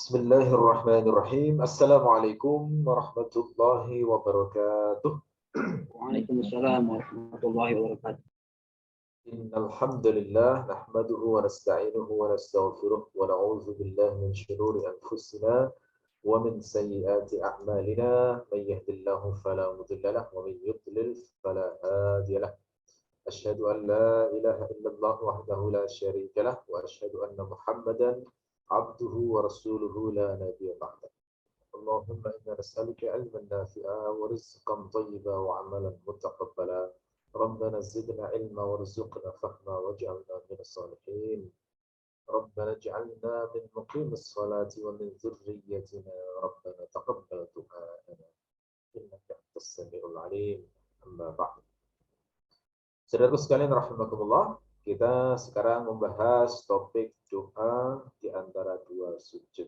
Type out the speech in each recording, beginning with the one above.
Bismillahirrahmanirrahim. Assalamualaikum warahmatullahi wabarakatuh. Waalaikumsalam warahmatullahi wabarakatuh. Innal hamdalillah nahmaduhu wa nasta'inuhu wa nastaghfiruh wa na'udzu billahi min shururi anfusina wa min sayyiati a'malina. May yahdihillahu fala mudilla lahu wa may yudlil fala hadiya lahu. Asyhadu an la ilaha illallah wahdahu la syarika lahu wa asyhadu anna Muhammadan abduhu wa rasuluhu la nabiyya ba'dah. Allahumma inna nas'aluka ilman nafi'a wa rizqan thayyiba wa 'amalan mutaqabbala. Rabbana zidna ilma warzuqna fahma waj'alna minas salihin. Rabbana ij'alna min muqimis salati wa min dzurriyyatina. Rabbana taqabbal du'aana innaka antas samiul 'alim. Amma ba'd. Saudaraku sekalian rahimakumullah, kita sekarang membahas topik doa di antara dua sujud.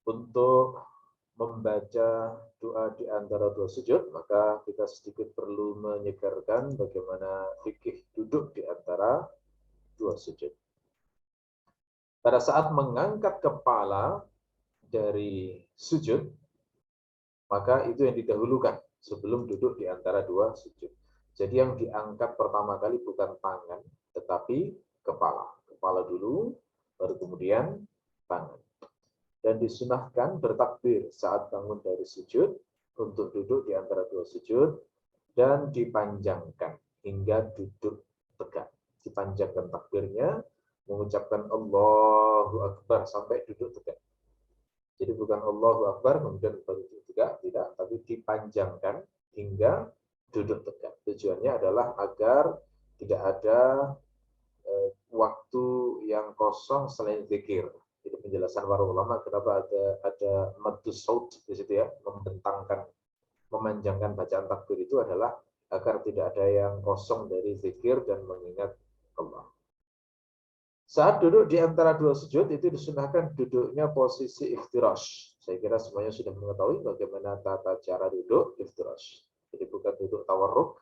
Untuk membaca doa di antara dua sujud, maka kita sedikit perlu menyegarkan bagaimana fikih duduk di antara dua sujud. Pada saat mengangkat kepala dari sujud, maka itu yang didahulukan sebelum duduk di antara dua sujud. Jadi yang diangkat pertama kali bukan tangan, tetapi kepala. Kepala dulu, baru kemudian tangan. Dan disunahkan bertakbir saat bangun dari sujud untuk duduk di antara dua sujud dan dipanjangkan hingga duduk tegak. Dipanjangkan takbirnya, mengucapkan Allahu Akbar sampai duduk tegak. Jadi bukan Allahu Akbar kemudian baru duduk tegak, tidak, tapi dipanjangkan hingga duduk tegak. Tujuannya adalah agar tidak ada waktu yang kosong selain zikir. Jadi penjelasan para ulama kenapa ada maddus saut di situ ya, membentangkan, memanjangkan bacaan takbir itu adalah agar tidak ada yang kosong dari zikir dan mengingat Allah. Saat duduk di antara dua sujud itu disunahkan duduknya posisi iftirash. Saya kira semuanya sudah mengetahui bagaimana tata cara duduk iftirash. Jadi bukan duduk tawarruk,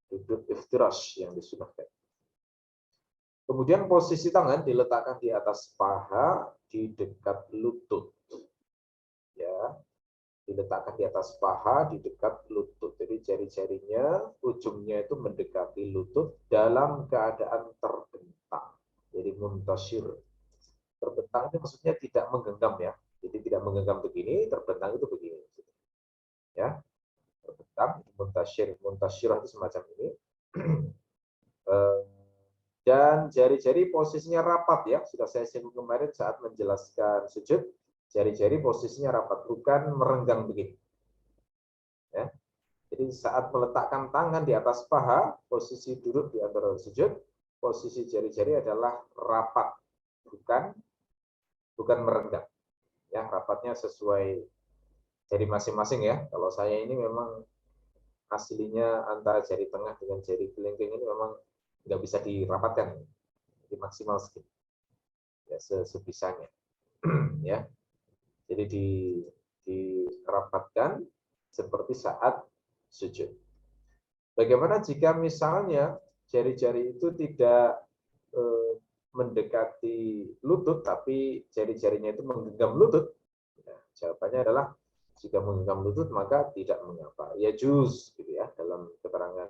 duduk iftirash yang disunahkan. Kemudian posisi tangan diletakkan di atas paha di dekat lutut. Ya, diletakkan di atas paha di dekat lutut. Jadi jari-jarinya ujungnya itu mendekati lutut dalam keadaan terbentang. Jadi muntasyir. Terbentang itu maksudnya tidak menggenggam ya. Jadi tidak menggenggam begini, terbentang itu begini. Ya. Terbentang, muntasyir. Muntasyirah itu semacam ini. Dan jari-jari posisinya rapat ya, sudah saya singgung kemarin saat menjelaskan sujud, jari-jari posisinya rapat, bukan merenggang begini. Ya. Jadi saat meletakkan tangan di atas paha, posisi duduk di antara sujud, posisi jari-jari adalah rapat, bukan merenggang. Ya, rapatnya sesuai jari masing-masing ya. Kalau saya ini memang aslinya antara jari tengah dengan jari kelingking ini memang nggak bisa dirapatkan, jadi maksimal sedikit ya, sebisanya ya. Jadi dirapatkan seperti saat sujud. Bagaimana jika misalnya jari-jari itu tidak mendekati lutut tapi jari-jarinya itu menggenggam lutut? Nah, jawabannya adalah jika menggenggam lutut maka tidak mengapa, ya juz gitu ya, dalam keterangan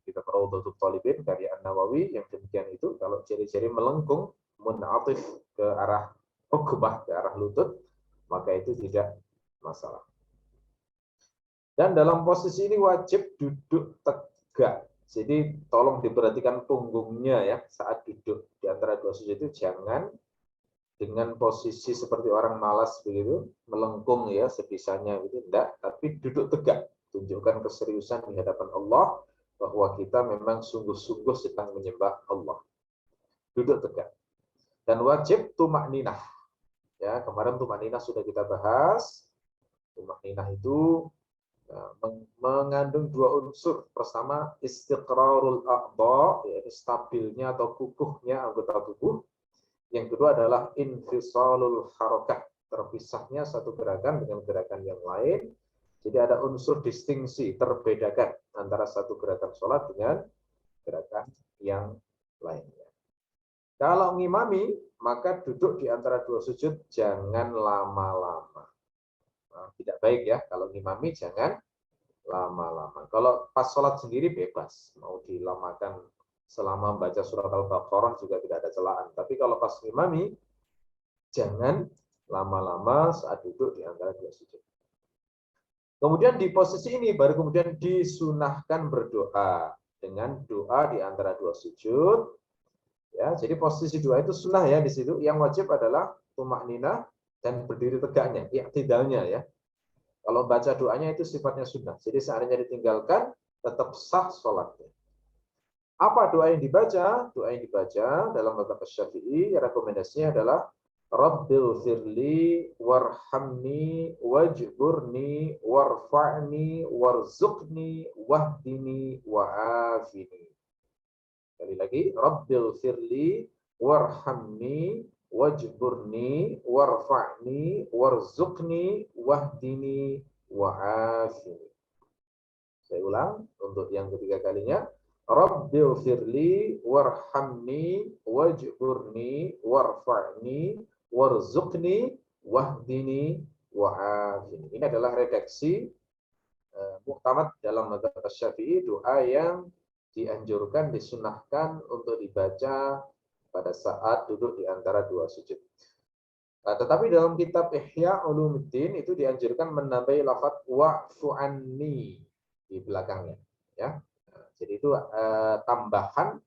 kita Rawdatul Thalibin karya An-Nawawi yang demikian itu, kalau jari-jari melengkung munatif ke arah rukbah, ke arah lutut, maka itu tidak masalah. Dan dalam posisi ini wajib duduk tegak. Jadi tolong diperhatikan punggungnya ya saat duduk di antara dua sujud itu, jangan dengan posisi seperti orang malas begitu, melengkung ya sebisanya gitu, enggak, tapi duduk tegak, tunjukkan keseriusan di hadapan Allah bahwa kita memang sungguh-sungguh sedang menyembah Allah. Duduk tegak. Dan wajib tumakninah. Ya, kemarin tumakninah sudah kita bahas. Tumakninah itu mengandung dua unsur. Pertama, istiqrarul a'dha, yaitu stabilnya atau kukuhnya anggota tubuh. Yang kedua adalah infisalul harakah, terpisahnya satu gerakan dengan gerakan yang lain. Jadi ada unsur distingsi, terbedakan antara satu gerakan sholat dengan gerakan yang lainnya. Kalau ngimami, maka duduk di antara dua sujud jangan lama-lama. Nah, tidak baik ya, kalau ngimami jangan lama-lama. Kalau pas sholat sendiri bebas, mau dilamakan selama membaca surat Al-Baqarah juga tidak ada celaan. Tapi kalau pas ngimami, jangan lama-lama saat duduk di antara dua sujud. Kemudian di posisi ini baru kemudian disunahkan berdoa dengan doa di antara dua sujud. Ya, jadi posisi doa itu sunnah ya di situ. Yang wajib adalah tumakninah dan berdiri tegaknya, iktidalnya ya. Kalau baca doanya itu sifatnya sunnah. Jadi seandainya ditinggalkan tetap sah sholatnya. Apa doa yang dibaca? Doa yang dibaca dalam mazhab Syafi'i rekomendasinya adalah Rabbil firli warhamni wajburni warfa'ni warzuqni wahdini wa'afini. Sekali lagi, Rabbil firli warhamni wajburni warfa'ni warzuqni wahdini wa'afini. Saya ulang untuk yang ketiga kalinya. Rabbil firli warhamni wajburni warfa'ni warzuqni wahdini wa'afini. Ini adalah redaksi muhtamad dalam mazhab Syafi'i, doa yang dianjurkan, disunahkan untuk dibaca pada saat duduk di antara dua sujud. Nah, tetapi dalam kitab Ihya Ulumuddin itu dianjurkan menambahi lafaz wa'fu anni di belakangnya, ya. Nah, jadi itu tambahan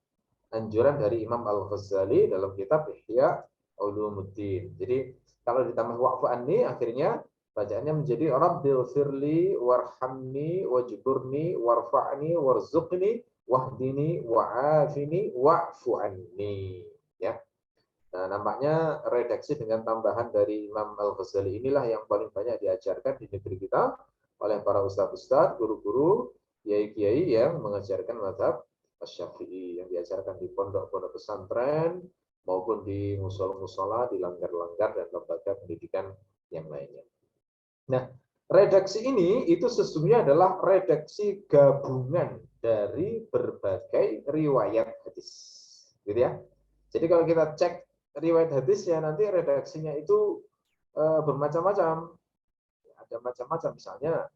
anjuran dari Imam Al-Ghazali dalam kitab Ihya Ulumuddin. Jadi kalau ditambah wa'fu anni akhirnya bacaannya menjadi Rabbil firli warhamni wajburni warfa'ni warzuqni wahdini wa'afini wa'fu anni, ya. Nah, nampaknya redaksi dengan tambahan dari Imam Al-Ghazali inilah yang paling banyak diajarkan di negeri kita oleh para ustadz-ustadz, guru-guru, kiai-kiai yang mengajarkan mazhab Asy-Syafi'i, yang diajarkan di pondok-pondok pesantren maupun di musola-musola, di langgar-langgar dan lembaga pendidikan yang lainnya. Nah, redaksi ini itu sesungguhnya adalah redaksi gabungan dari berbagai riwayat hadis, gitu ya. Jadi kalau kita cek riwayat hadisnya nanti redaksinya itu bermacam-macam, ada macam-macam. Misalnya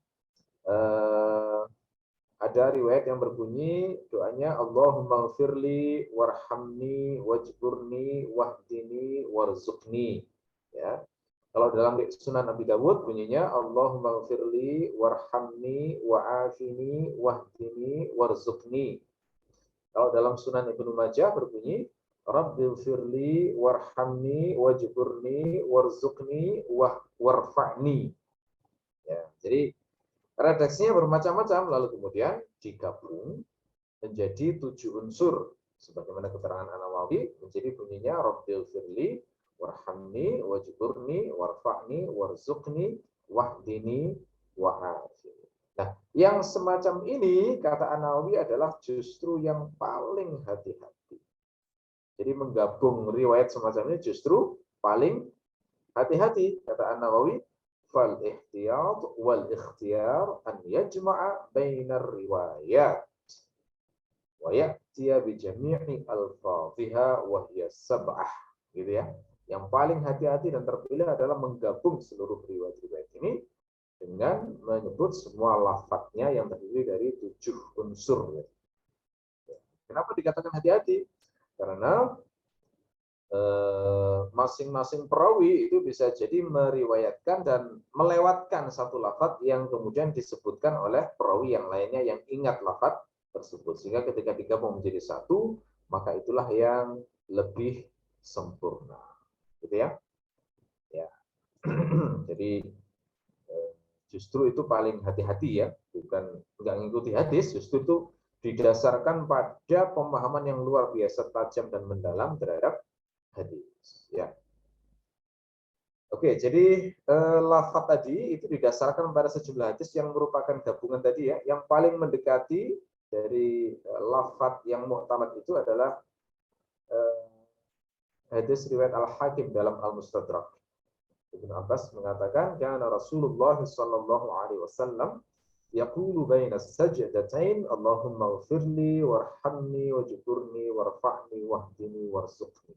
ada riwayat yang berbunyi doanya Allahumma ghfirli warhamni wajburni wahdini warzuqni, ya. Kalau dalam Sunan Abi Dawud bunyinya Allahumma ghfirli warhamni wa'afini wahdini warzuqni. Kalau dalam Sunan Ibnu Majah berbunyi Rabbil firli warhamni wajburni warzuqni warfa'ni. Ya, jadi redaksinya bermacam-macam lalu kemudian digabung menjadi 7 unsur sebagaimana keterangan An-Nawawi menjadi bunyinya Rabbil firli warhamni wajburni warfa'ni warzuqni wahdini wa'afini. Nah, yang semacam ini kata An-Nawawi adalah justru yang paling hati-hati. Jadi menggabung riwayat semacam ini justru paling hati-hati kata An-Nawawi. Fal ihtiyat wal ikhtiyar an yajma'a bainar riwayat wa ya'tiya bi jami'i al-fadhiha wa hiya sab'ah, gitu ya. Yang paling hati-hati dan terpilih adalah menggabung seluruh riwayat-riwayat ini dengan menyebut semua lafadznya yang terdiri dari 7 unsur. Kenapa dikatakan hati-hati? Karena masing-masing perawi itu bisa jadi meriwayatkan dan melewatkan satu lafadz yang kemudian disebutkan oleh perawi yang lainnya yang ingat lafadz tersebut. Sehingga ketika digabung menjadi satu, maka itulah yang lebih sempurna. Gitu ya. Ya. Jadi justru itu paling hati-hati ya, bukan nggak ngikuti hadis, justru itu didasarkan pada pemahaman yang luar biasa tajam dan mendalam terhadap hadis. Ya. Oke, jadi lafaz tadi itu didasarkan pada sejumlah hadis yang merupakan gabungan tadi ya, yang paling mendekati dari lafaz yang muhtamad itu adalah hadis riwayat Al-Hakim dalam Al-Mustadrak. Ibnu Abbas mengatakan, "Kana Rasulullah sallallahu alaihi wasallam yaqulu baina as-sajdatain, Allahumma ighfirli warhamni wajburni warfa'ni wahdini warzuqni."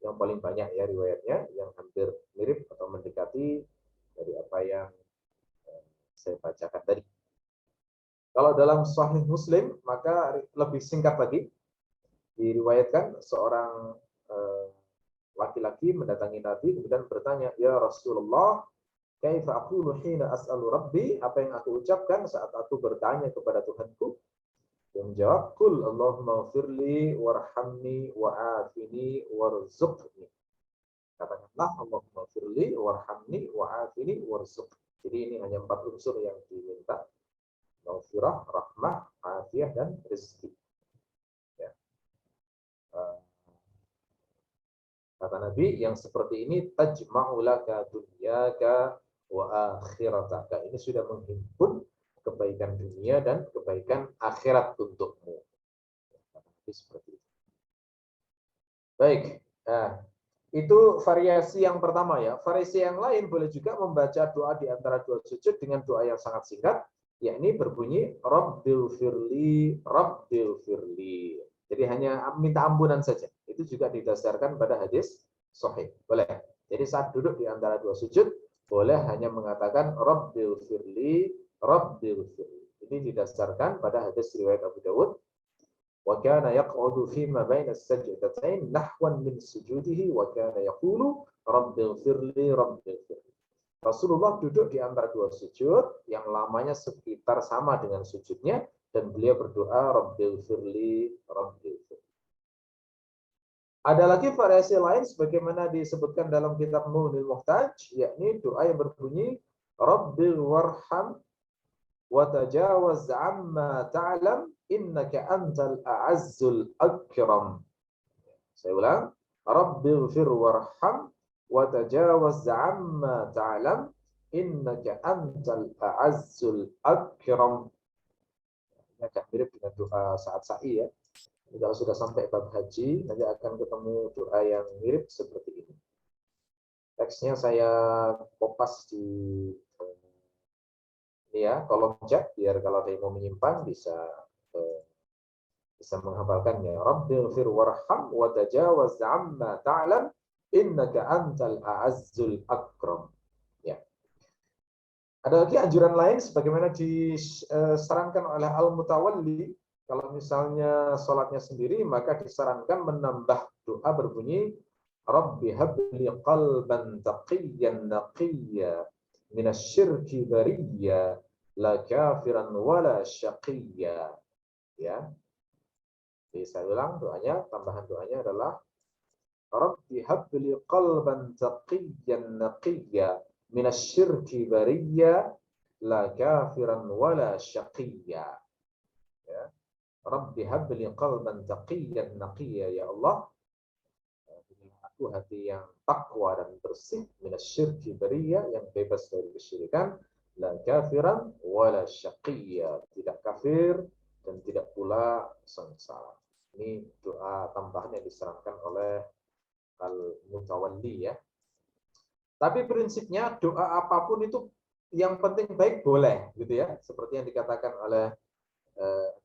yang paling banyak ya riwayatnya, yang hampir mirip atau mendekati dari apa yang saya bacakan tadi. Kalau dalam Sahih Muslim, maka lebih singkat lagi. Diriwayatkan seorang laki-laki mendatangi Nabi, kemudian bertanya, "Ya Rasulullah, kaifa aqulu hina as'alu Rabbi?" Apa yang aku ucapkan saat aku bertanya kepada Tuhanku? Dia menjawab, "Qul Allahumma firli warhamni wa'afini warzuqni." Katakanlah, Allahumma firli warhamni wa'afini warzuqni. Jadi ini hanya 4 unsur yang diminta. Maghfirah, rahmah, afiyah, dan rezeki. Ya. Kata Nabi, yang seperti ini tajma'u laka dunyaka wa akhirataka. Ini sudah menghimpun kebaikan dunia dan kebaikan akhirat untukmu. Kata Nabi seperti itu. Baik. Nah, itu variasi yang pertama ya. Variasi yang lain boleh juga membaca doa di antara dua sujud dengan doa yang sangat singkat, yakni berbunyi Rabbil firli, Rabbil firli. Jadi hanya minta ampunan saja. Itu juga didasarkan pada hadis sahih. Boleh. Jadi saat duduk di antara dua sujud, boleh hanya mengatakan Rabbil firli, Rabbil firli. Ini didasarkan pada hadis riwayat Abu Dawud. Wa kana yaq'udu fi ma baina as-sajdatain nahwan min sujudihi wa kana yaqulu Rabbil firli, Rabbil firli. Rasulullah duduk di antara dua sujud yang lamanya sekitar sama dengan sujudnya, dan beliau berdoa Rabbil firli, Rabbil firli. Ada lagi variasi lain sebagaimana disebutkan dalam kitab Muhnil Muhtaj, yakni doa yang berbunyi Rabbil warham wa tajawaz amma ta'lam innaka antal a'azzul akram. Saya ulang, Rabbil fir warham wa tajawaz amma ta'lam innaka antal a'azzul akram. Ini agak mirip dengan doa saat sa'i ya. Kalau sudah sampai bab haji, nanti akan ketemu doa yang mirip seperti ini. Teksnya saya kopas di ini ya, kolom chat, biar kalau ada yang mau menyimpan bisa menghafalkannya. Rabbil fir warham wa tajawaz amma ta'lam innaka antal a'azzul akram. Ya. Ada lagi anjuran lain sebagaimana disarankan oleh Al-Mutawalli, kalau misalnya sholatnya sendiri maka disarankan menambah doa berbunyi Rabbi habli qalban taqiyyan naqiyya minasyirki bariyya la kafiran wala syaqiyya. Ya. Jadi saya ulang doanya, tambahan doanya adalah Rabbi habli qalban taqiyyan naqiyya minasyirki bariyya la kafiran wala syaqiyya. Ya. Rabbi habli qalban taqiyyan naqiyya, ya Allah, berilah aku hati yang takwa dan bersih, minasyirki bariyya, yang bebas dari kesyirikan, la kafiran wala syaqiyya, tidak kafir dan tidak pula sengsara. Ini doa tambahan yang disarankan oleh Al-Mutawalli ya. Tapi prinsipnya doa apapun itu yang penting baik boleh gitu ya. Seperti yang dikatakan oleh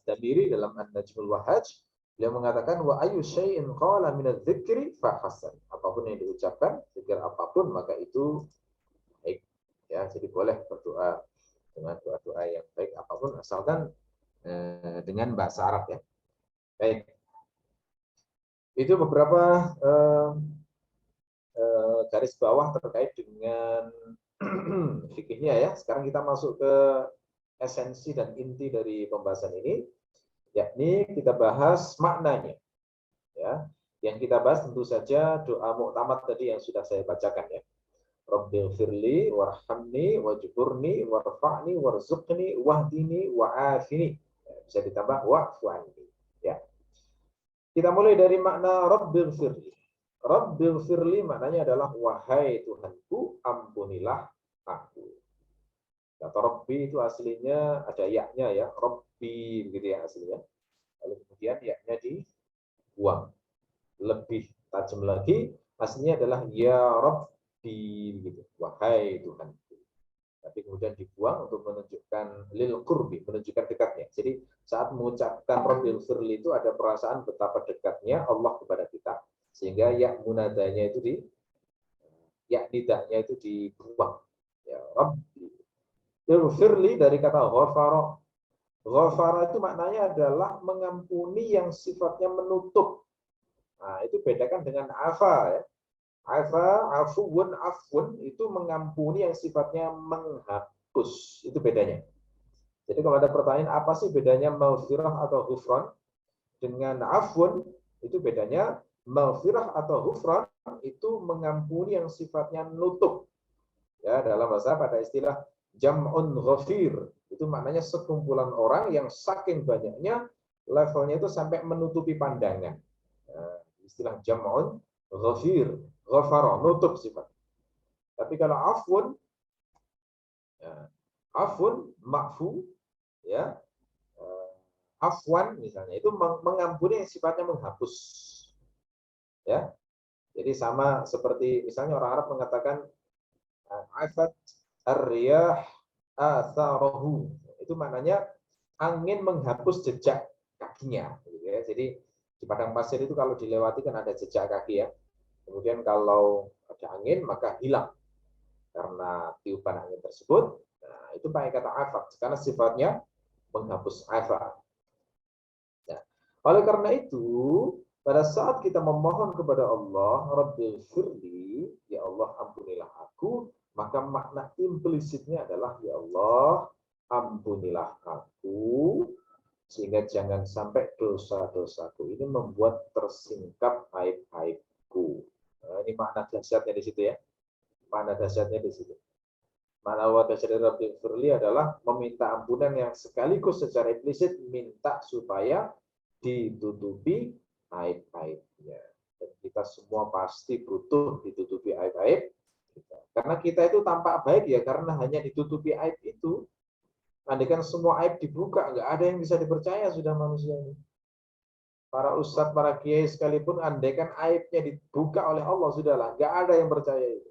Dabiri dalam An-Najmul Wahaj, dia mengatakan wa ayyu syai'in qala min adz-dzikri fa hasan. Apapun yang diucapkan, zikir apapun maka itu baik ya. Jadi boleh berdoa dengan doa-doa yang baik apapun asalkan dengan bahasa Arab ya. Baik. Itu beberapa garis bawah terkait dengan fikihnya ya. Sekarang kita masuk ke esensi dan inti dari pembahasan ini, yakni kita bahas maknanya. Ya, yang kita bahas tentu saja doa muktamad tadi yang sudah saya bacakan ya. Rabbil firli warhamni wajburni warfa'ni warzuqni wahdini wa'afini. Bisa ditambah wa'fu anni. Ya. Kita mulai dari makna Rabbil firli. Rabbil firli maknanya adalah wahai Tuhanku, ampunilah aku. Kata Rabbi itu aslinya ada yaknya ya, Rabbi begitu ya aslinya. Lalu kemudian yaknya dibuang. Lebih tajam lagi, aslinya adalah ya Rabbi begitu, wahai Tuhanku. Tapi kemudian dibuang untuk menunjukkan lil qurbi, menunjukkan dekatnya. Jadi saat mengucapkan Rabbil firli itu ada perasaan betapa dekatnya Allah kepada kita. Sehingga ya munadanya itu ya nidanya itu dibuang. Ya Rabbi. Ighfirli dari kata ghafara. Ghafara itu maknanya adalah mengampuni yang sifatnya menutup. Nah, itu bedakan dengan afa ya. Afa, afun itu mengampuni yang sifatnya menghapus. Itu bedanya. Jadi kalau ada pertanyaan apa sih bedanya maghfirah atau ghufran dengan afun, itu bedanya maghfirah atau ghufran itu mengampuni yang sifatnya nutup. Ya, dalam bahasa pada istilah jam'un ghafir, itu maknanya sekumpulan orang yang saking banyaknya levelnya itu sampai menutupi pandangan. Nah, istilah jam'un ghafir, ghafara, nutup sifat. Tapi kalau afun, ya, afun, ma'fu, ya, afwan misalnya, itu mengampuni yang sifatnya menghapus. Ya, jadi sama seperti misalnya orang Arab mengatakan afat ar-riyah atharahu. Itu maknanya angin menghapus jejak kakinya. Gitu ya. Jadi di padang pasir itu kalau dilewati kan ada jejak kaki ya. Kemudian kalau ada angin maka hilang karena tiupan angin tersebut. Nah, itu pakai kata afat karena sifatnya menghapus afat. Nah, oleh karena itu, pada saat kita memohon kepada Allah, Rabbil firli, ya Allah ampunilah aku, maka makna implisitnya adalah, ya Allah ampunilah aku, sehingga jangan sampai dosa-dosaku ini membuat tersingkap aib-aibku. Nah, ini makna dahsyatnya di situ ya. Makna dahsyatnya di situ. Makna dahsyat Rabbil firli adalah meminta ampunan yang sekaligus secara implisit minta supaya ditutupi aib-aibnya. Dan kita semua pasti butuh ditutupi aib-aib kita. Karena kita itu tampak baik ya karena hanya ditutupi aib itu. Andaikan semua aib dibuka, nggak ada yang bisa dipercaya sudah manusia ini. Para ustadz, para kiai sekalipun, andaikan aibnya dibuka oleh Allah, sudahlah, nggak ada yang percaya itu.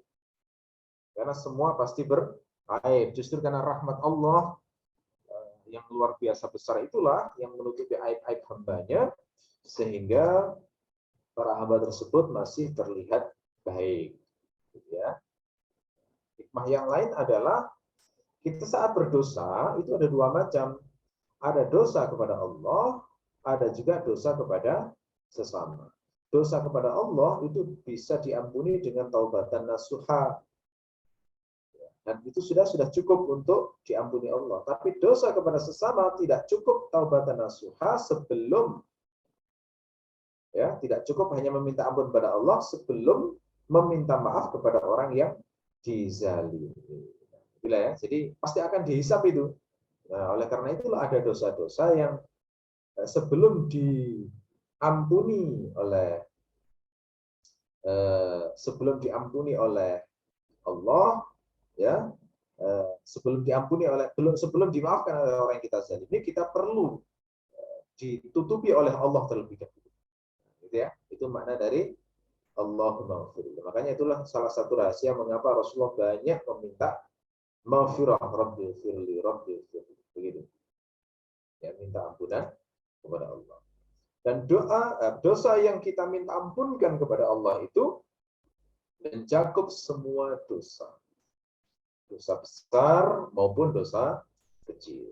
Karena semua pasti beraib. Justru karena rahmat Allah yang luar biasa besar itulah yang menutupi aib-aib hambanya, sehingga para hamba tersebut masih terlihat baik. Ya. Hikmah yang lain adalah kita saat berdosa itu ada dua macam. Ada dosa kepada Allah, ada juga dosa kepada sesama. Dosa kepada Allah itu bisa diampuni dengan taubatan nasuha. Dan itu sudah cukup untuk diampuni Allah. Tapi dosa kepada sesama tidak cukup taubatan nasuha sebelum, ya, tidak cukup hanya meminta ampun kepada Allah sebelum meminta maaf kepada orang yang dizalimi. Gila ya, jadi pasti akan dihisap itu. Nah, oleh karena itulah ada dosa-dosa yang sebelum diampuni oleh Allah, ya, sebelum dimaafkan oleh orang yang kita zalimi, kita perlu ditutupi oleh Allah terlebih dahulu. Gitu ya, itu makna dari Allahumma ghfirli. Makanya itulah salah satu rahasia mengapa Rasulullah banyak meminta maghfirah, Rabbil firli, Rabbil firli. Begitu. Ya, minta ampunan kepada Allah. Dan dosa yang kita minta ampunkan kepada Allah itu mencakup semua dosa. Dosa besar maupun dosa kecil.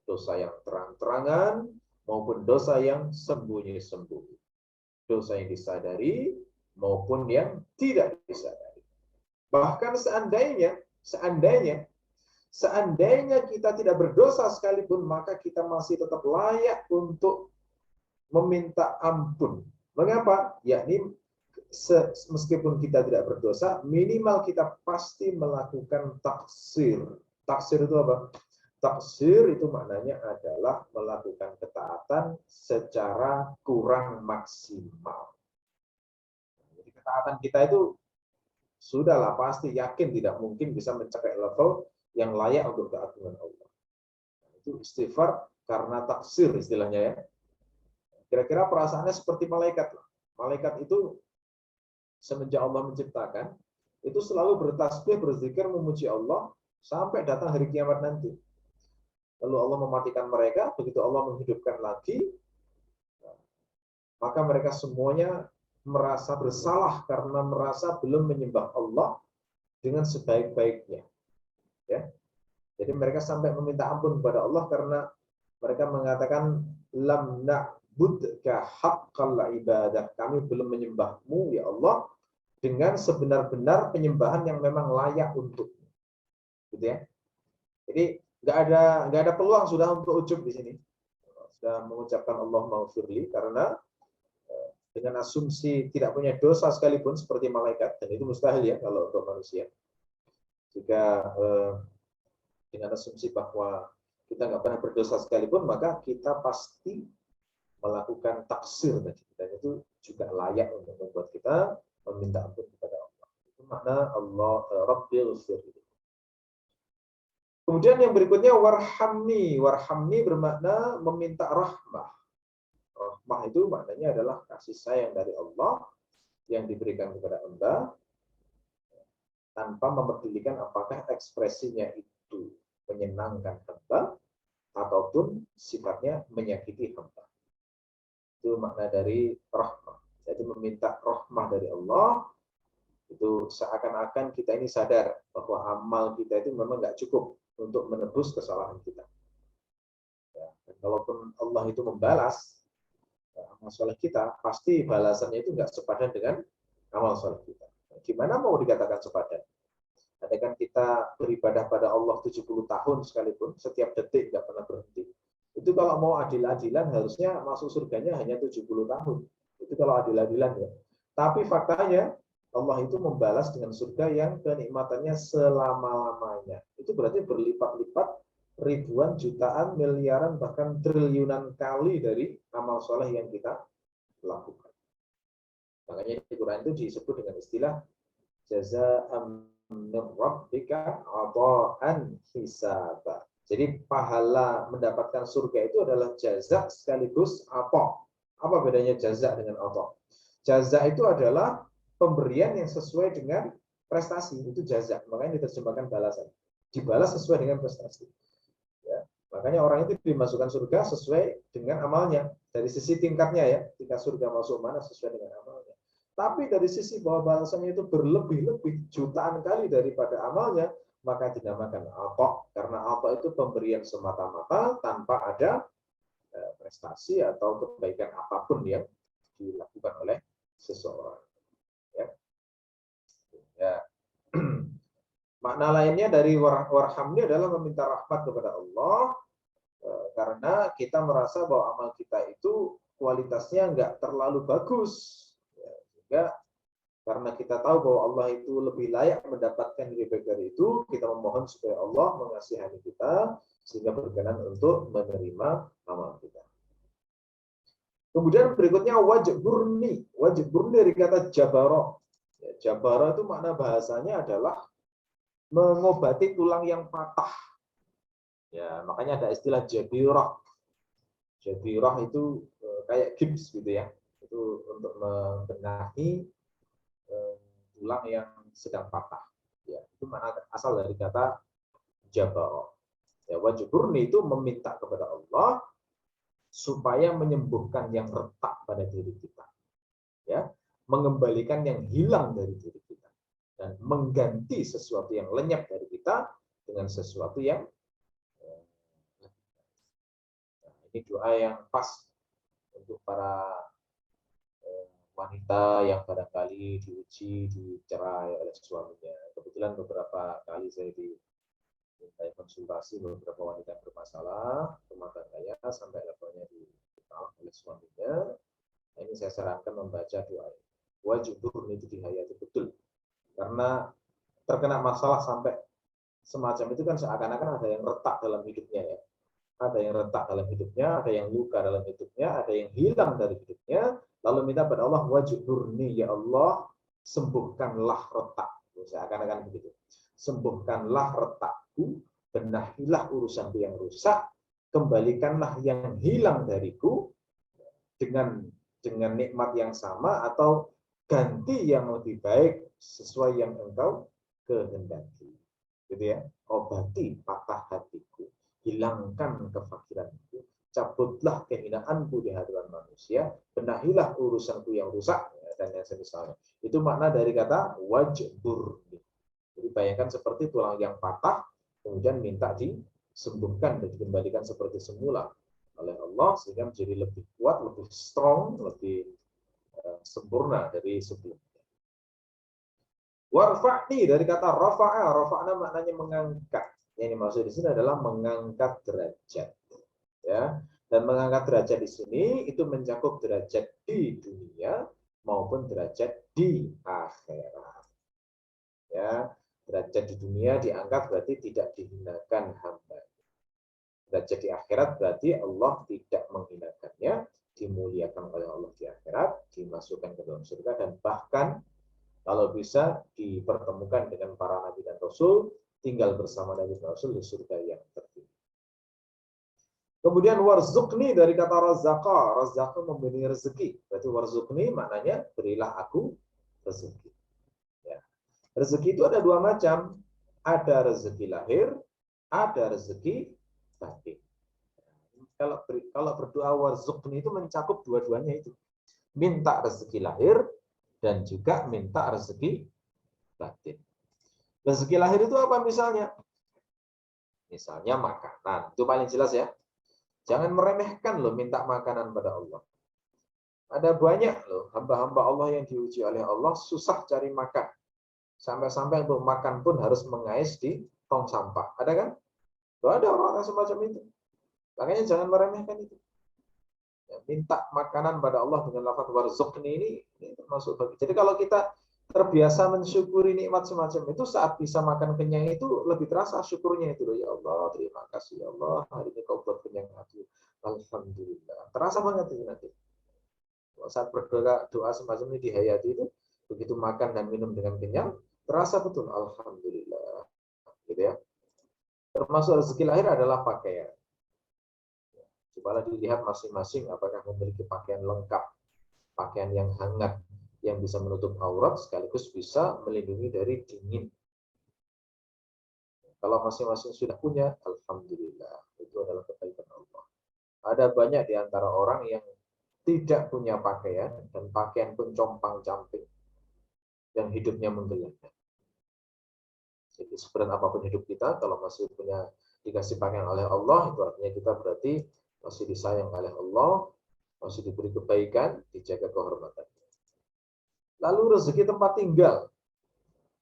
Dosa yang terang-terangan maupun dosa yang sembunyi-sembunyi. Dosa yang disadari maupun yang tidak disadari. Bahkan seandainya kita tidak berdosa sekalipun, maka kita masih tetap layak untuk meminta ampun. Mengapa? Yakni meskipun kita tidak berdosa, minimal kita pasti melakukan taksir. Taksir itu apa? Taksir itu maknanya adalah melakukan ketaatan secara kurang maksimal. Jadi ketaatan kita itu sudahlah pasti yakin tidak mungkin bisa mencapai level yang layak untuk taat dengan Allah. Itu istighfar karena taksir istilahnya ya. Kira-kira perasaannya seperti malaikat. Malaikat itu semenjak Allah menciptakan, itu selalu bertasbih, berzikir, memuji Allah, sampai datang hari kiamat nanti. Lalu Allah mematikan mereka, begitu Allah menghidupkan lagi, maka mereka semuanya merasa bersalah karena merasa belum menyembah Allah dengan sebaik-baiknya. Ya. Jadi mereka sampai meminta ampun kepada Allah karena mereka mengatakan lam na'budka haqqal ibadah. Kami belum menyembahmu ya Allah dengan sebenar-benar penyembahan yang memang layak untukmu. Gitu ya. Jadi nggak ada peluang sudah untuk ujub di sini. Sudah mengucapkan Allah maghfirli karena dengan asumsi tidak punya dosa sekalipun seperti malaikat, dan itu mustahil ya kalau untuk manusia. Jika dengan asumsi bahwa kita nggak pernah berdosa sekalipun, maka kita pasti melakukan taksir tadi, dan itu juga layak untuk membuat kita meminta ampun kepada Allah. Itu makna Allah Rabbil Firli. Kemudian yang berikutnya warhamni. Warhamni bermakna meminta rahmah. Rahmah itu maknanya adalah kasih sayang dari Allah yang diberikan kepada hamba tanpa mempedulikan apakah ekspresinya itu menyenangkan hamba ataupun sifatnya menyakiti hamba. Itu makna dari rahmah. Jadi meminta rahmah dari Allah itu seakan-akan kita ini sadar bahwa amal kita itu memang nggak cukup untuk menebus kesalahan kita. Ya, dan kalaupun Allah itu membalas amal soleh kita, pasti balasannya itu nggak sepadan dengan amal soleh kita. Nah, gimana mau dikatakan sepadan? Andaikan kita beribadah pada Allah 70 tahun sekalipun, setiap detik nggak pernah berhenti. Itu kalau mau adil-adilan harusnya masuk surganya hanya 70 tahun. Itu kalau adil-adilan ya. Tapi faktanya Allah itu membalas dengan surga yang kenikmatannya selama-lamanya. Itu berarti berlipat-lipat ribuan, jutaan, miliaran, bahkan triliunan kali dari amal soleh yang kita lakukan. Makanya di Quran itu disebut dengan istilah jazaa'an min rabbika 'ata'an hisaba. Jadi pahala mendapatkan surga itu adalah jaza sekaligus apa? Apa bedanya jaza dengan apa? Jaza itu adalah pemberian yang sesuai dengan prestasi, itu jaza. Makanya diterjemahkan balasan. Dibalas sesuai dengan prestasi. Ya. Makanya orang itu dimasukkan surga sesuai dengan amalnya. Dari sisi tingkatnya ya, tingkat surga masuk mana sesuai dengan amalnya. Tapi dari sisi bahwa balasannya itu berlebih-lebih jutaan kali daripada amalnya, maka dinamakan atok. Karena atok itu pemberian semata-mata tanpa ada prestasi atau kebaikan apapun yang dilakukan oleh seseorang. Ya. Ya. Makna lainnya dari warhamni adalah meminta rahmat kepada Allah, karena kita merasa bahwa amal kita itu kualitasnya nggak terlalu bagus. Ya, sehingga karena kita tahu bahwa Allah itu lebih layak mendapatkan lebih baik dari itu, kita memohon supaya Allah mengasihani kita sehingga berkenan untuk menerima amal kita. Kemudian berikutnya wajburni. Wajburni dari kata jabaro. Ya, jabaro itu makna bahasanya adalah mengobati tulang yang patah. Ya, makanya ada istilah jabirah. Jabirah itu kayak gips gitu ya. Itu untuk membenahi tulang yang sedang patah. Ya, itu makna asal dari kata jabaro. Ya, wajburni itu meminta kepada Allah supaya menyembuhkan yang retak pada diri kita, ya, mengembalikan yang hilang dari diri kita, dan mengganti sesuatu yang lenyap dari kita dengan sesuatu yang ini doa yang pas untuk para wanita yang barangkali diuji, dicerai oleh suaminya. Kebetulan beberapa kali saya dimintai konsultasi beberapa wanita yang bermasalah rumah tangganya sampai levelnya ditolak oleh suaminya. Nah, ini saya sarankan membaca doa ini. Wajibur itu dihayati betul. Karena terkena masalah sampai semacam itu kan seakan-akan ada yang retak dalam hidupnya ya. Ada yang retak dalam hidupnya, ada yang luka dalam hidupnya, ada yang hilang dari hidupnya. Lalu minta pada Allah, wajburni ya Allah, sembuhkanlah retakku. Seakan-akan begitu. Sembuhkanlah retakku, benahilah urusanku yang rusak, kembalikanlah yang hilang dariku dengan nikmat yang sama atau ganti yang lebih baik sesuai yang engkau kehendaki. Gitu ya. Obati patah hatiku, hilangkan kefakiranku, cabutlah kehinaanku di hadapan manusia, benahilah urusanku yang rusak, dan yang semisalnya. Itu makna dari kata wajbur. Jadi bayangkan seperti tulang yang patah, kemudian minta disembuhkan dan dikembalikan seperti semula oleh Allah, sehingga menjadi lebih kuat, lebih strong, lebih sempurna dari sebelumnya. Warfa'ni dari kata rafa'a, rafa'na maknanya mengangkat. Yang dimaksud di sini adalah mengangkat derajat. Ya, dan mengangkat derajat di sini itu mencakup derajat di dunia maupun derajat di akhirat. Ya, derajat di dunia diangkat berarti tidak dihinakan hamba. Derajat di akhirat berarti Allah tidak menghinakannya, dimuliakan oleh Allah di akhirat, dimasukkan ke dalam surga, dan bahkan kalau bisa dipertemukan dengan para nabi dan rasul, tinggal bersama nabi dan rasul di surga yang tertinggi. Kemudian warzuqni dari kata razaqah, razaqah memberi rezeki. Berarti warzuqni maknanya berilah aku rezeki. Ya. Rezeki itu ada dua macam, ada rezeki lahir, ada rezeki batin. Kalau berdoa warzuqni itu mencakup dua-duanya itu. Minta rezeki lahir dan juga minta rezeki batin. Rezeki lahir itu apa misalnya? Misalnya makanan. Itu paling jelas ya. Jangan meremehkan loh minta makanan pada Allah. Ada banyak loh hamba-hamba Allah yang diuji oleh Allah susah cari makan. Sampai-sampai untuk makan pun harus mengais di tong sampah. Ada kan? Tuh ada orang-orang semacam itu. Makanya jangan meremehkan itu. Ya, minta makanan pada Allah dengan lafaz warzuqni ini termasuk bagi. Jadi kalau kita terbiasa mensyukuri nikmat semacam itu, saat bisa makan kenyang itu lebih terasa syukurnya itu. Ya Allah, terima kasih ya Allah, hari ini kau buat kenyang aku. Alhamdulillah. Terasa banget itu nanti. Saat berdoa doa semacam ini dihayati itu, begitu makan dan minum dengan kenyang, terasa betul alhamdulillah. Gitu ya. Termasuk rezeki lahir adalah pakaian. Cobalah dilihat masing-masing apakah memiliki pakaian lengkap, pakaian yang hangat, yang bisa menutup aurat sekaligus bisa melindungi dari dingin. Kalau masing-masing sudah punya, alhamdulillah, itu adalah kebaikan Allah. Ada banyak di antara orang yang tidak punya pakaian dan pakaian pun compang-camping yang hidupnya menggelegak. Jadi seberat apapun hidup kita, kalau masih punya dikasih pakaian oleh Allah, itu artinya kita berarti masih disayang oleh Allah, masih diberi kebaikan, dijaga kehormatan. Lalu rezeki tempat tinggal.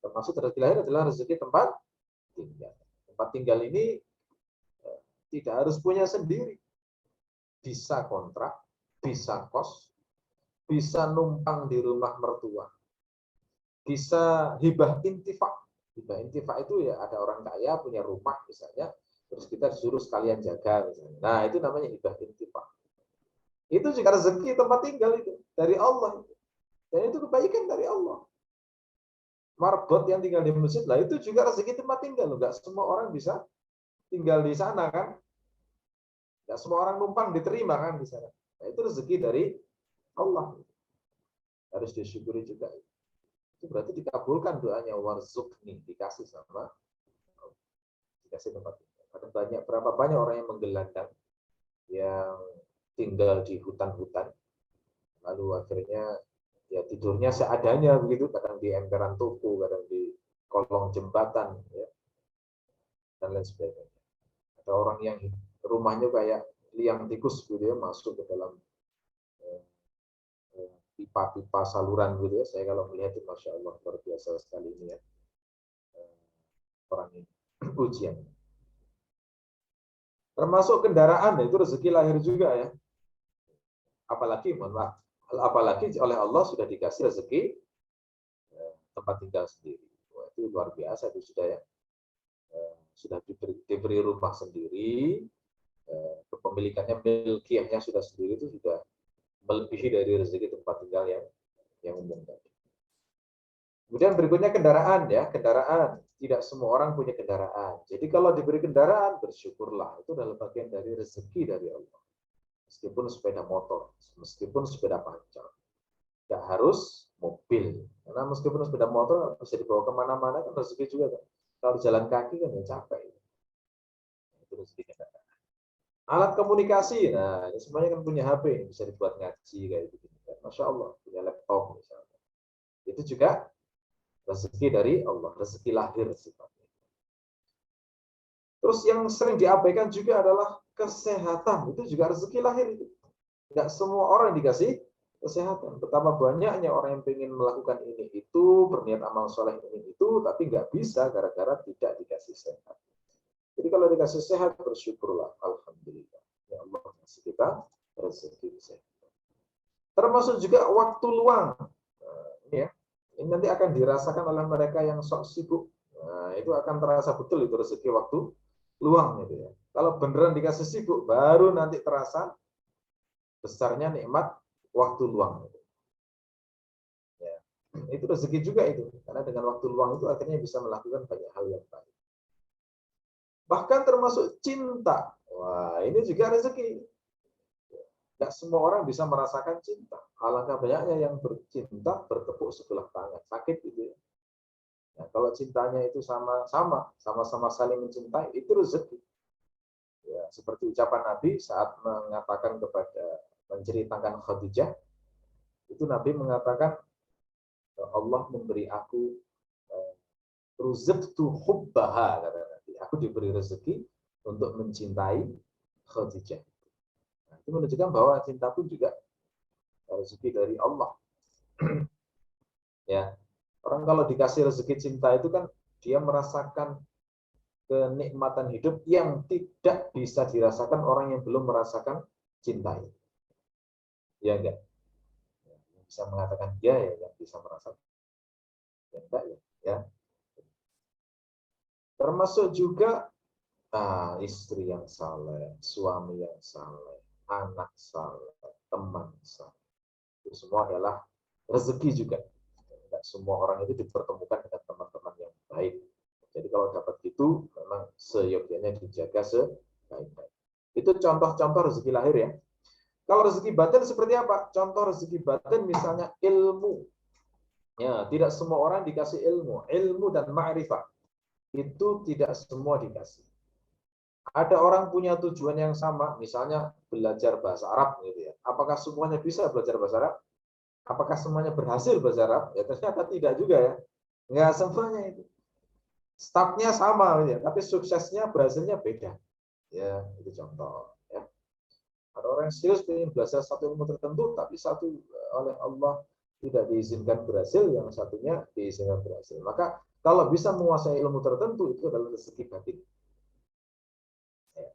Termasuk rezeki lahir adalah rezeki tempat tinggal. Tempat tinggal ini tidak harus punya sendiri. Bisa kontrak, bisa kos, bisa numpang di rumah mertua. Bisa hibah intifak. Hibah intifak itu ya ada orang kaya punya rumah misalnya, terus kita disuruh sekalian jaga misalnya. Nah, itu namanya hibah intifak. Itu juga rezeki tempat tinggal itu dari Allah. Dan itu kebaikan dari Allah. Marbot yang tinggal di masjid lah itu juga rezeki tempat tinggal. Enggak semua orang bisa tinggal di sana kan. Enggak semua orang numpang diterima kan di sana. Nah, itu rezeki dari Allah. Harus disyukuri juga. Itu berarti dikabulkan doanya warzuqni, dikasih sama Allah. Dikasih tempat tinggal. Ada berapa banyak orang yang menggelandang, yang tinggal di hutan-hutan, lalu akhirnya ya tidurnya seadanya begitu, kadang di emperan toko, kadang di kolong jembatan, ya, dan lain sebagainya. Ada orang yang rumahnya kayak liang tikus gitu ya, masuk ke dalam pipa-pipa saluran gitu ya. Saya kalau melihat itu masya Allah luar biasa sekali ini ya, orang ini ujian. Termasuk kendaraan, itu rezeki lahir juga ya. Apalagi mohon maaf, apalagi oleh Allah sudah dikasih rezeki tempat tinggal sendiri. Wah, itu luar biasa itu sudah ya. Sudah diberi rumah sendiri, kepemilikannya milkiahnya sudah sendiri, itu sudah melebihi dari rezeki tempat tinggal yang umum tadi. Kemudian berikutnya kendaraan ya, kendaraan. Tidak semua orang punya kendaraan. Jadi kalau diberi kendaraan, bersyukurlah. Itu adalah bagian dari rezeki dari Allah. Meskipun sepeda motor, meskipun sepeda panjang. Tidak harus mobil. Karena meskipun sepeda motor bisa dibawa kemana-mana, kan rezeki juga kan. Kalau jalan kaki kan ya capek. Itu rezeki kendaraan. Alat komunikasi, nah ini semuanya kan punya HP, bisa dibuat ngaji kayak gitu. Masya Allah, punya laptop misalnya. Itu juga rezeki dari Allah, rezeki lahir sifatnya. Terus yang sering diabaikan juga adalah kesehatan, itu juga rezeki lahir itu. Nggak semua orang dikasih kesehatan. Betapa banyaknya orang yang ingin melakukan ini itu, berniat amal soleh ini itu, tapi nggak bisa gara-gara tidak dikasih sehat. Jadi kalau dikasih sehat, bersyukurlah. Alhamdulillah. Ya Allah kasih kita rezeki sehat. Termasuk juga waktu luang. Nah, ini ya. Ini nanti akan dirasakan oleh mereka yang sok sibuk. Nah, itu akan terasa betul itu rezeki waktu luang gitu ya. Kalau beneran dikasih sibuk, baru nanti terasa besarnya nikmat waktu luang. Ya. Itu rezeki juga itu. Karena dengan waktu luang itu akhirnya bisa melakukan banyak hal yang baik. Bahkan termasuk cinta. Wah, ini juga rezeki. Tidak semua orang bisa merasakan cinta. Alangkah banyaknya yang bercinta bertepuk sebelah tangan. Sakit gitu ya. Nah, kalau cintanya itu sama-sama saling mencintai, itu rezeki. Ya, seperti ucapan Nabi saat mengatakan kepada menceritakan Khadijah, itu Nabi mengatakan Allah memberi aku ruzqtu hubbaha, kata Nabi. Aku diberi rezeki untuk mencintai Khadijah. Nah, itu menunjukkan bahwa cinta pun juga rezeki dari Allah. Ya, orang kalau dikasih rezeki cinta itu kan dia merasakan kenikmatan hidup yang tidak bisa dirasakan orang yang belum merasakan cinta itu. Ya enggak? Yang bisa mengatakan ya ya yang bisa merasakan. Ya enggak ya. Ya. Termasuk juga istri yang saleh, suami yang saleh, anak saleh, teman saleh. Itu semua adalah rezeki juga. Tidak semua orang itu dipertemukan dengan teman-teman yang baik. Jadi kalau dapat itu, memang seyogyanya dijaga sebaik-baik. Itu contoh-contoh rezeki lahir ya. Kalau rezeki batin seperti apa? Contoh rezeki batin misalnya ilmu. Ya, tidak semua orang dikasih ilmu. Ilmu dan ma'rifah. Itu tidak semua dikasih. Ada orang punya tujuan yang sama, misalnya belajar bahasa Arab gitu ya. Apakah semuanya bisa belajar bahasa Arab? Apakah semuanya berhasil bahasa Arab? Ya ternyata tidak juga ya. Nggak semuanya itu. Startnya sama, ya, tapi suksesnya, berhasilnya beda. Ya, itu contoh. Ya. Ada orang yang serius ingin belajar satu ilmu tertentu, tapi satu oleh Allah tidak diizinkan berhasil, yang satunya diizinkan berhasil. Maka kalau bisa menguasai ilmu tertentu, itu adalah rezeki batin. Ya.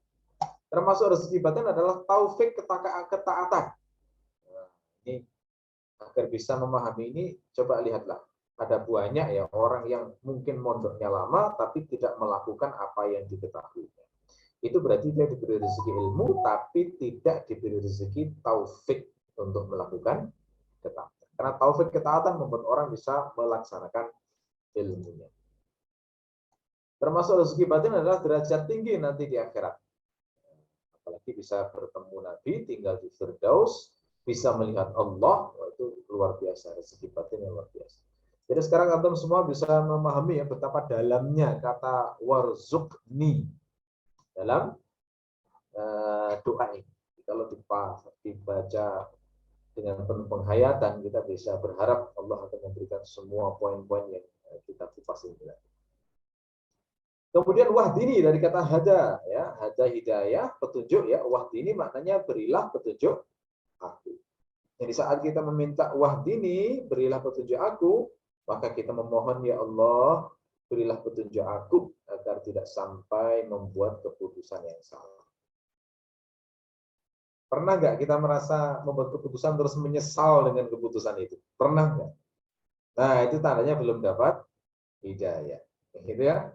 Termasuk rezeki batin adalah taufik ketaatan. Nah, ini agar bisa memahami ini, coba lihatlah. Ada banyak ya orang yang mungkin mondoknya lama, tapi tidak melakukan apa yang diketahuinya. Itu berarti dia diberi rezeki ilmu, tapi tidak diberi rezeki taufik untuk melakukan ketaatan. Karena taufik ketaatan membuat orang bisa melaksanakan ilmunya. Termasuk rezeki batin adalah derajat tinggi nanti di akhirat. Apalagi bisa bertemu Nabi, tinggal di Firdaus, bisa melihat Allah, itu luar biasa, rezeki batin yang luar biasa. Jadi sekarang antum semua bisa memahami ya betapa dalamnya kata warzuqni dalam doa ini. Kalau dibaca dengan penuh penghayatan, kita bisa berharap Allah akan memberikan semua poin-poin yang kita kupas ini. Kemudian wahdini dari kata hada, ya, hada hidayah, petunjuk ya, wahdini maknanya berilah petunjuk aku. Jadi saat kita meminta wahdini, berilah petunjuk aku, maka kita memohon ya Allah, berilah petunjuk aku agar tidak sampai membuat keputusan yang salah. Pernah nggak kita merasa membuat keputusan terus menyesal dengan keputusan itu? Pernah nggak? Nah, itu tandanya belum dapat hidayah. Gitu ya.